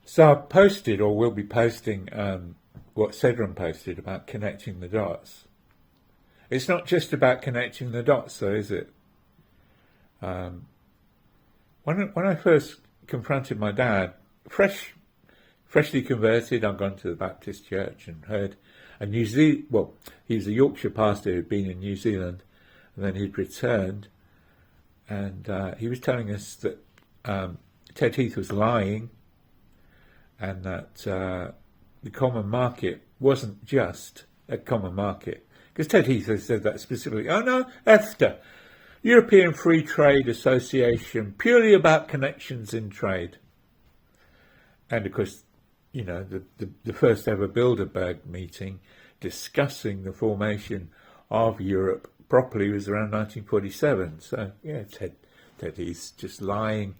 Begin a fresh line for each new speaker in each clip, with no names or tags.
So I posted, or will be posting, what Cedron posted about connecting the dots. It's not just about connecting the dots, though, is it? When I first confronted my dad, freshly converted, I'd gone to the Baptist church and heard he was a Yorkshire pastor who'd been in New Zealand, and then he'd returned, and he was telling us that Ted Heath was lying, and that the common market wasn't just a common market. Because Ted Heath has said that specifically. Oh no, EFTA, European Free Trade Association, purely about connections in trade. And of course, you know, the first ever Bilderberg meeting discussing the formation of Europe properly was around 1947. So, yeah, Ted Heath's just lying.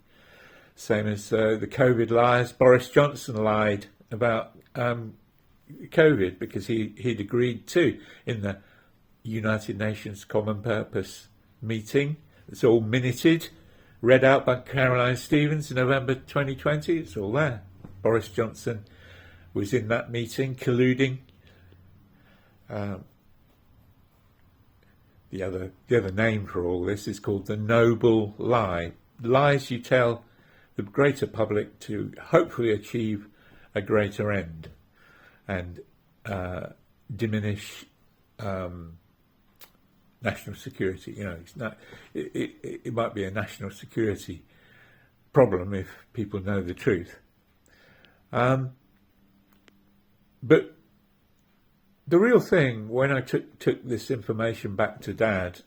Same as the COVID lies. Boris Johnson lied about COVID because he'd agreed to in the United Nations Common Purpose meeting. It's all minuted, read out by Caroline Stevens in November 2020. It's all there. Boris Johnson was in that meeting colluding. The other name for all this is called the noble lie. Lies you tell the greater public to hopefully achieve a greater end and diminish national security. You know, it's not. It might be a national security problem if people know the truth. But the real thing, when I took this information back to Dad,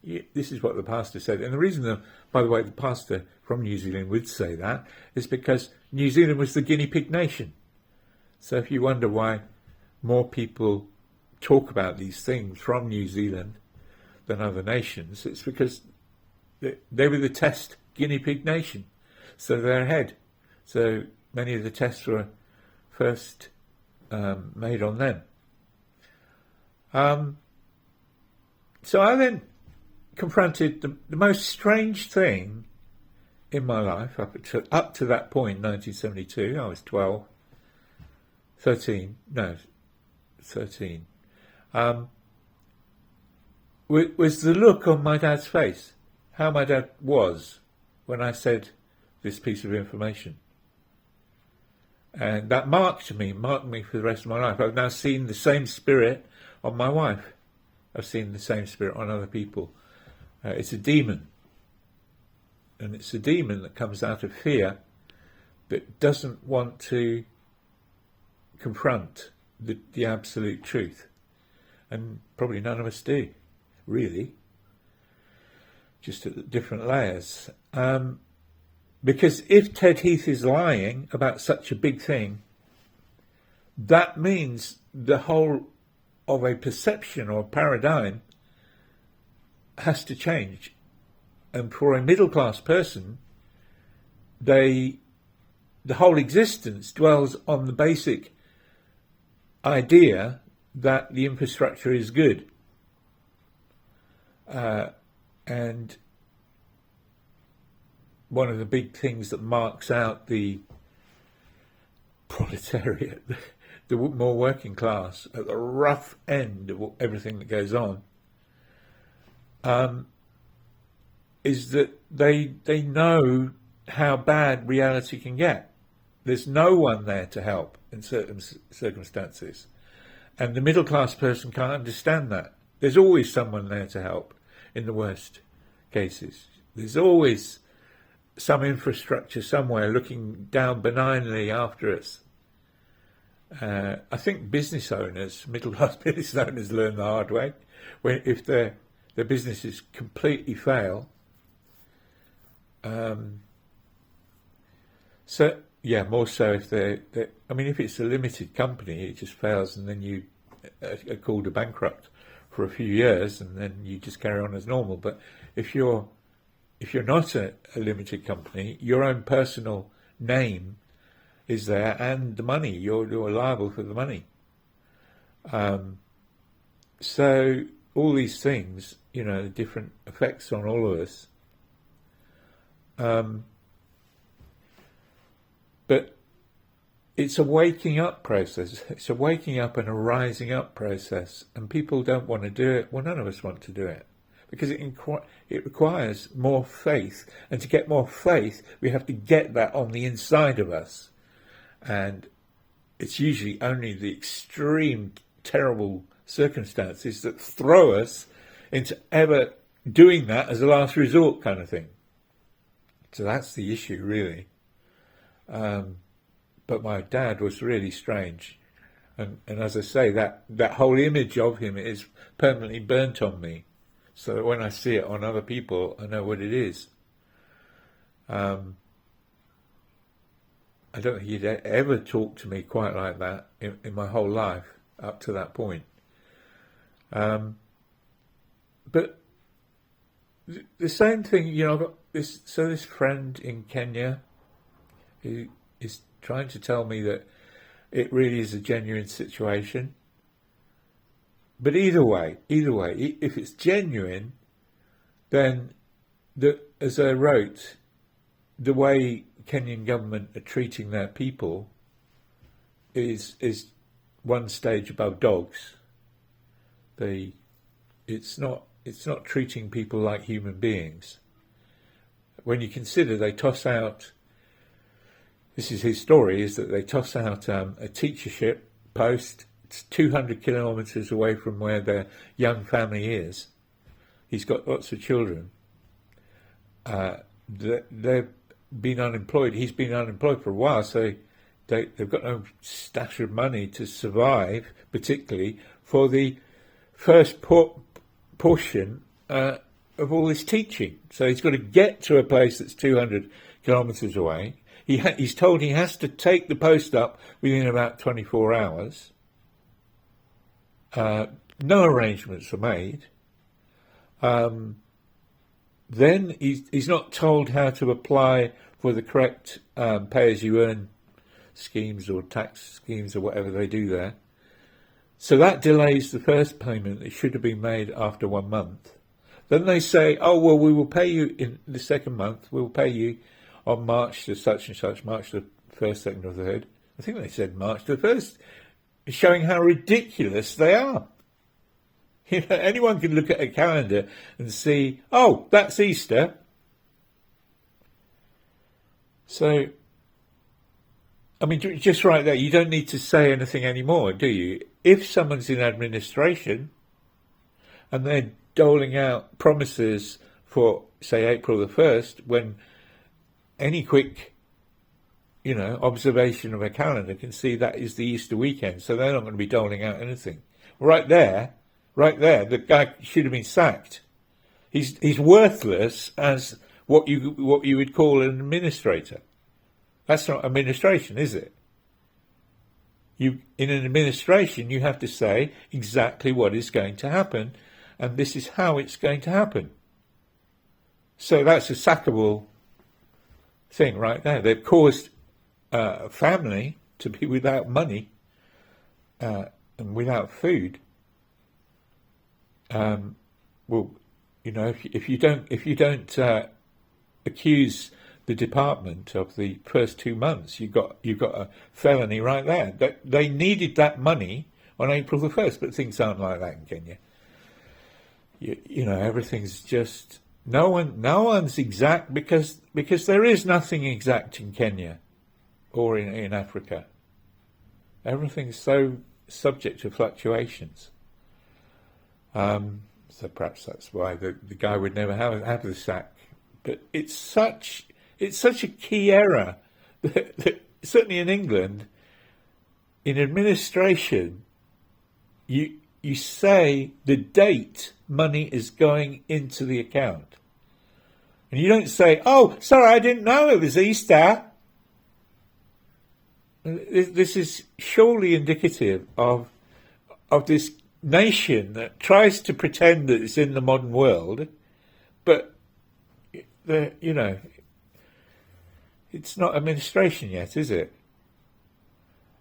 this is what the pastor said. And the reason, by the way, the pastor from New Zealand would say that is because New Zealand was the guinea pig nation. So if you wonder why more people talk about these things from New Zealand than other nations, it's because they were the test guinea pig nation. So they're ahead. So many of the tests were first made on them. So I then confronted the most strange thing in my life up to that point, 1972. I was 13. Was the look on my dad's face, how my dad was when I said this piece of information. And that marked me for the rest of my life. I've now seen the same spirit on my wife. I've seen the same spirit on other people. It's a demon. And it's a demon that comes out of fear, that doesn't want to confront the absolute truth. And probably none of us do, really. Just at different layers. Because if Ted Heath is lying about such a big thing, that means the whole of a perception or paradigm has to change. And for a middle class person, the whole existence dwells on the basic idea that the infrastructure is good. And one of the big things that marks out the proletariat, the more working class, at the rough end of everything that goes on, is that they know how bad reality can get. There's no one there to help in certain circumstances. And the middle class person can't understand that. There's always someone there to help in the worst cases. There's always some infrastructure somewhere looking down benignly after us. I think business owners, middle class business owners, learn the hard way. If their businesses completely fail. So yeah, more so if if it's a limited company, it just fails, and then you are called a bankrupt for a few years, and then you just carry on as normal. But if you're not a limited company, your own personal name is there, and the money, you're liable for the money. So all these things, different effects on all of us. But it's a waking up process. It's a waking up and a rising up process. And people don't want to do it. Well, none of us want to do it because it requires more faith. And to get more faith, we have to get that on the inside of us. And it's usually only the extreme, terrible circumstances that throw us into ever doing that as a last resort kind of thing. So that's the issue, really. But my dad was really strange. And as I say, that whole image of him is permanently burnt on me. So that when I see it on other people, I know what it is. I don't think he'd ever talked to me quite like that in my whole life up to that point. But the same thing, I've got this friend in Kenya who is trying to tell me that it really is a genuine situation. But either way, if it's genuine, then as I wrote, the way Kenyan government are treating their people is one stage above dogs. It's not treating people like human beings. When you consider they toss out, this is his story, is that they toss out a teachership post. It's 200 kilometres away from where their young family is. He's got lots of children. They've been unemployed. He's been unemployed for a while, so they've got no stash of money to survive, particularly for the first portion of all this teaching. So he's got to get to a place that's 200 kilometres away. He's told he has to take the post up within about 24 hours. No arrangements are made. Then he's not told how to apply for the correct pay-as-you-earn schemes or tax schemes or whatever they do there. So that delays the first payment that should have been made after 1 month. Then they say, oh, well, we will pay you in the second month. We'll pay you on March the such and such, March the 1st, 2nd or 3rd. I think they said March the 1st, showing how ridiculous they are. Anyone can look at a calendar and see, oh, that's Easter. So, I mean, just right there, you don't need to say anything anymore, do you? If someone's in administration and they're doling out promises for, say, April the 1st, when any quick, observation of a calendar can see that is the Easter weekend, so they're not going to be doling out anything. Right there, the guy should have been sacked. He's worthless as what you would call an administrator. That's not administration, is it? In an administration, you have to say exactly what is going to happen, and this is how it's going to happen. So that's a sackable thing right there. They've caused a family to be without money and without food. Well, if you don't accuse the department of the first 2 months, you've got a felony right there. They needed that money on April the 1st, but things aren't like that in Kenya. Everything's just no one's exact because there is nothing exact in Kenya or in Africa. Everything's so subject to fluctuations. So perhaps that's why the guy would never have the sack. But it's such a key error that certainly in England, in administration, you say the date money is going into the account. And you don't say, oh, sorry, I didn't know it was Easter. This is surely indicative of this nation that tries to pretend that it's in the modern world, but it's not administration yet, is it?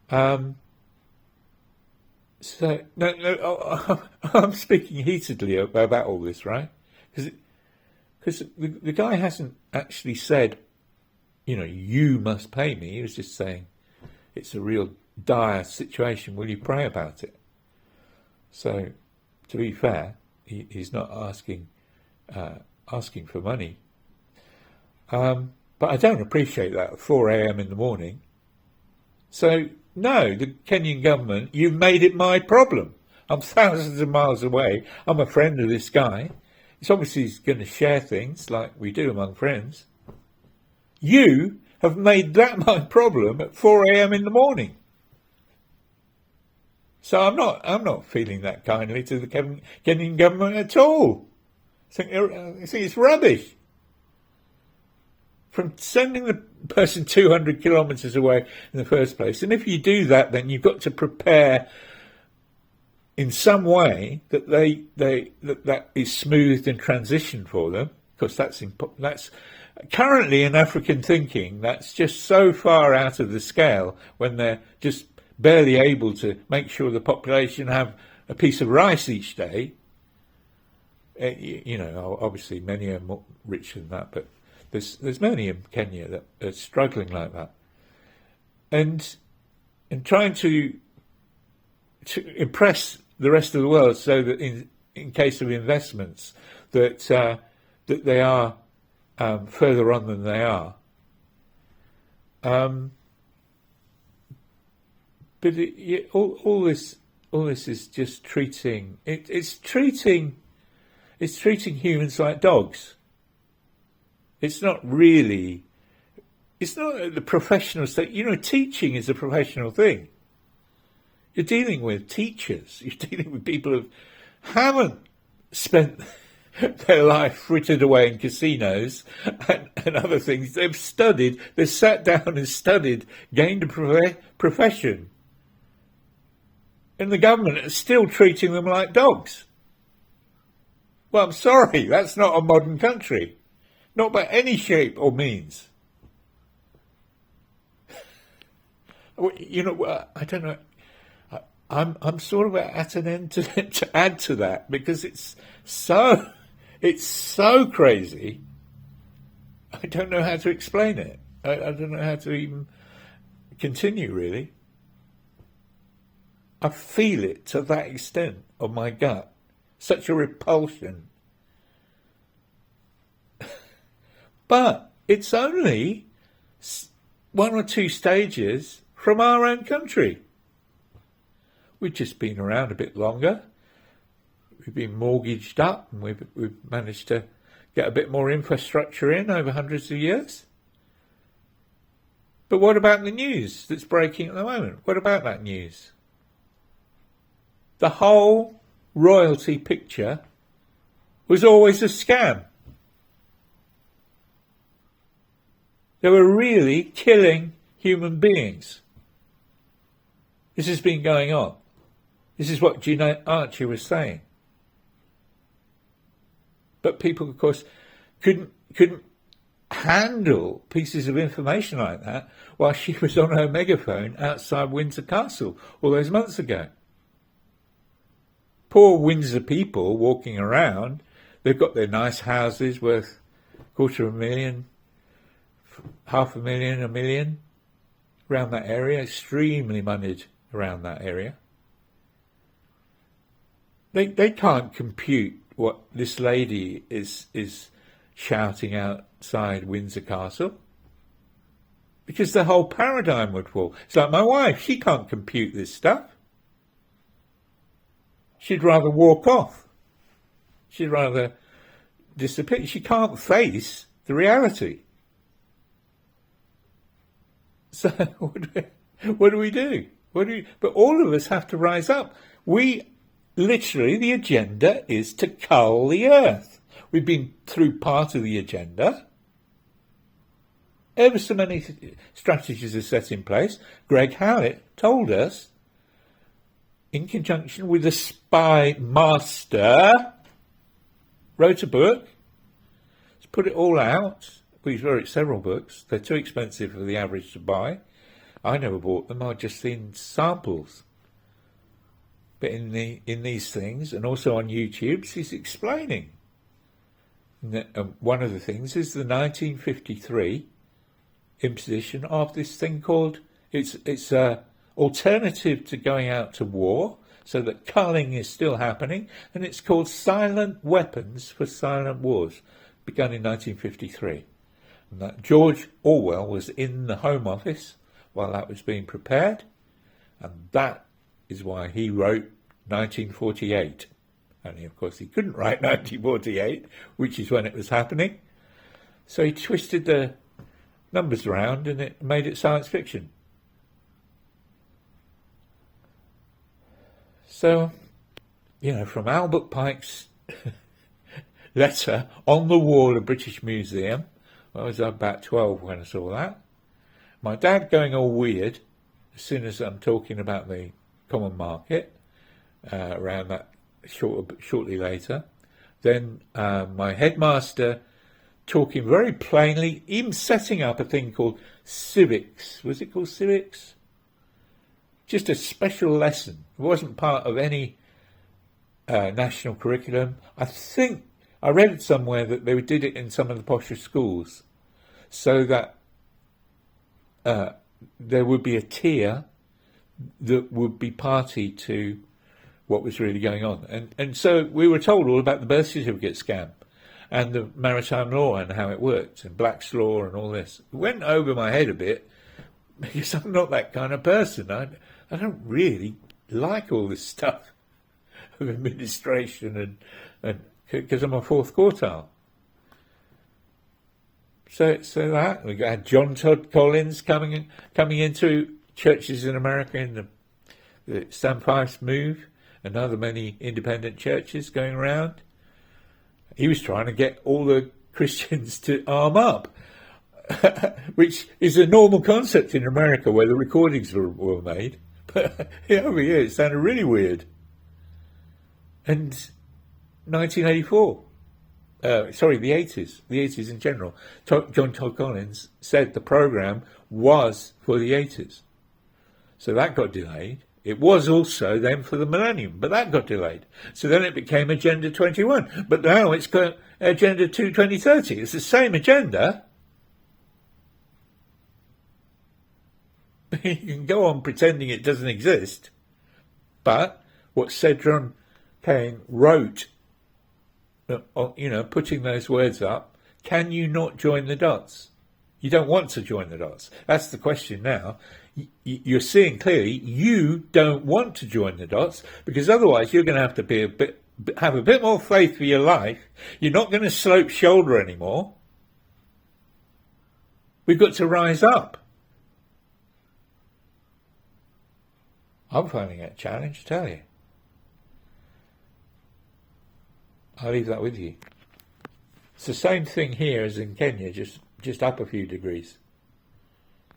So no, I'm speaking heatedly about all this, right? Because the guy hasn't actually said, you must pay me. He was just saying, it's a real dire situation, will you pray about it? So, to be fair, he's not asking for money. But I don't appreciate that at 4 a.m. in the morning. So, no, the Kenyan government, you've made it my problem. I'm thousands of miles away. I'm a friend of this guy. It's obviously he's going to share things like we do among friends. You have made that my problem at 4 a.m. in the morning. So I'm not feeling that kindly to the Kenyan government at all. I think it's rubbish. From sending the person 200 kilometres away in the first place, and if you do that, then you've got to prepare in some way that that is smoothed and transitioned for them, because that's currently in African thinking, that's just so far out of the scale when they're just barely able to make sure the population have a piece of rice each day. You know, obviously many are more richer than that, but there's many in Kenya that are struggling like that, and trying to impress the rest of the world so that in case of investments that they are further on than they are. But all this is just treating it's treating humans like dogs. It's not really. It's not the professional state. You know, teaching is a professional thing. You're dealing with teachers. You're dealing with people who haven't spent their life frittered away in casinos and other things. They've studied. They've sat down and studied, gained a profession. And the government is still treating them like dogs. Well, I'm sorry, that's not a modern country. Not by any shape or means. You know, I don't know. I'm sort of at an end to add to that, because it's so crazy. I don't know how to explain it. I don't know how to even continue, really. I feel it to that extent of my gut. Such a repulsion. But it's only 1 or 2 stages from our own country. We've just been around a bit longer. We've been mortgaged up, and we've managed to get a bit more infrastructure in over hundreds of years. But what about the news that's breaking at the moment? What about that news? The whole royalty picture was always a scam. They were really killing human beings. This has been going on. This is what Gina Archie was saying. But people, of course, couldn't handle pieces of information like that while she was on her megaphone outside Windsor Castle all those months ago. Poor Windsor people walking around, they've got their nice houses worth $250,000, $500,000, $1 million around that area, extremely moneyed around that area. They can't compute what this lady is shouting outside Windsor Castle, because the whole paradigm would fall. It's like my wife, she can't compute this stuff. She'd rather walk off. She'd rather disappear. She can't face the reality. So what do we do? But all of us have to rise up. Literally, the agenda is to cull the earth. We've been through part of the agenda. Ever so many strategies are set in place. Greg Hallett told us, in conjunction with a spy master, wrote a book. He's put it all out. Well, he's wrote several books. They're too expensive for the average to buy. I never bought them. I've just seen samples. But in these things, and also on YouTube, he's explaining. One of the things is the 1953 imposition of this thing called It's a alternative to going out to war, so that culling is still happening, and it's called Silent Weapons for Silent Wars, begun in 1953. And that George Orwell was in the Home Office while that was being prepared, and that is why he wrote 1948. Only, of course, he couldn't write 1948, which is when it was happening. So he twisted the numbers around and it made it science fiction. So, from Albert Pike's letter on the wall of British Museum, I was about 12 when I saw that. My dad going all weird as soon as I'm talking about the common market, around that shortly later. Then my headmaster talking very plainly, even setting up a thing called civics. Was it called civics? Just a special lesson. It wasn't part of any national curriculum. I think I read it somewhere that they did it in some of the posher schools, so that there would be a tier that would be party to what was really going on. And so we were told all about the birth certificate scam and the maritime law and how it worked, and Black's law and all this. It went over my head a bit, because I'm not that kind of person. I don't really like all this stuff of administration, and because I'm a fourth quartile. So that we had John Todd Collins coming into churches in America in the Stan Fife's move, and other many independent churches going around. He was trying to get all the Christians to arm up, which is a normal concept in America where the recordings were made. But over here it sounded really weird. And 1984, the 80s in general, John Todd Collins said the program was for the 80s. So that got delayed. It was also then for the millennium, but that got delayed. So then it became Agenda 21. But now it's got Agenda 2030. It's the same agenda. You can go on pretending it doesn't exist. But what Cedron Kane wrote, putting those words up, can you not join the dots? You don't want to join the dots. That's the question now. You're seeing clearly you don't want to join the dots, because otherwise you're going to have to have a bit more faith for your life. You're not going to slope shoulder anymore. We've got to rise up. I'm finding it a challenge, I tell you. I'll leave that with you. It's the same thing here as in Kenya, just up a few degrees.